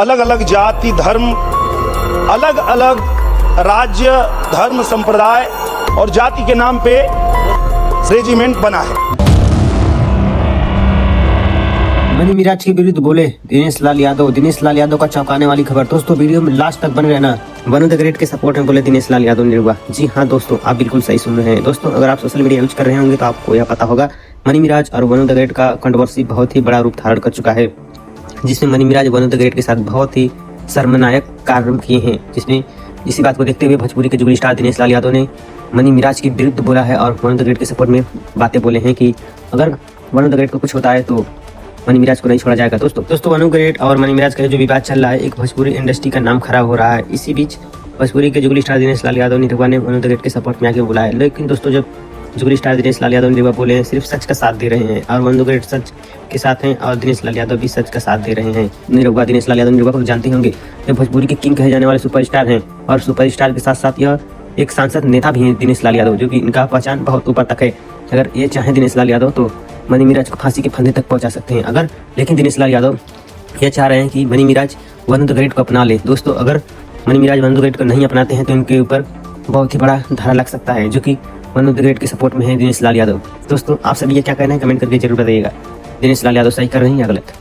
अलग अलग जाति धर्म, अलग अलग राज्य धर्म संप्रदाय और जाति के नाम पे रेजिमेंट बना है। मनी मिराज के विरुद्ध बोले दिनेश लाल यादव। दिनेश लाल यादव का चौंकाने वाली खबर। दोस्तों वीडियो में लास्ट तक बने रहना। वनु द ग्रेट के सपोर्ट में बोले दिनेश लाल यादव निरुआ। जी हाँ दोस्तों, आप बिल्कुल सही सुन रहे हैं। दोस्तों अगर आप सोशल मीडिया यूज कर रहे होंगे तो आपको यह पता होगा मनी मिराज और वनु द ग्रेट का कंट्रोवर्सी बहुत ही बड़ा रूप धारण कर चुका है, जिसमें मनी मिराज वनु द ग्रेट के साथ बहुत ही शर्मनायक कार्य किए हैं। जिसमें इसी बात को देखते हुए भोजपुरी के जुगली स्टार दिनेश लाल यादव ने मनी मिराज के विरुद्ध बोला है और वनु द ग्रेट के सपोर्ट में बातें बोले हैं कि अगर वनु द ग्रेट को कुछ होता है तो मनी मिराज को नहीं छोड़ा जाएगा। दोस्तों वनु ग्रेट और मनी मिराज का जो विवाद चल रहा है, एक भोजपुरी इंडस्ट्री का नाम खराब हो रहा है। इसी बीच भोजपुरी के जुगली स्टार दिनेश लाल यादव निरुआ ने वनु द ग्रेट के सपोर्ट में आके बोला है। लेकिन दोस्तों जब जुगली स्टार दिनेश लाल यादव निरुआ बोले हैं, सिर्फ सच का साथ दे रहे हैं और वनु द ग्रेट सच के साथ हैं और दिनेश लाल यादव भी सच का साथ दे रहे हैं। निरुआ दिनेश लाल यादव निरुआ को जानते होंगे, ये भोजपुरी के किंग कहे जाने वाले सुपरस्टार हैं और सुपरस्टार के साथ साथ यह एक सांसद नेता भी हैं दिनेश लाल यादव, जो कि इनका पहचान बहुत ऊपर तक है। अगर ये चाहे दिनेश लाल यादव तो मनी मिराज को फांसी के फंदे तक पहुंचा सकते हैं। लेकिन दिनेश लाल यादव ये चाह रहे हैं कि मनी मिराज वनु द ग्रेट को अपना ले। दोस्तों अगर मनी मिराज वनु द ग्रेट को नहीं अपनाते हैं तो इनके ऊपर बहुत ही बड़ा धारा लग सकता है, जो कि वनु द ग्रेट के सपोर्ट में है दिनेश लाल यादव। दोस्तों आप सभी ये क्या कहना है कमेंट करके जरूर बताइएगा। दिनेश लाल यादव सही कर रहे हैं या गलत?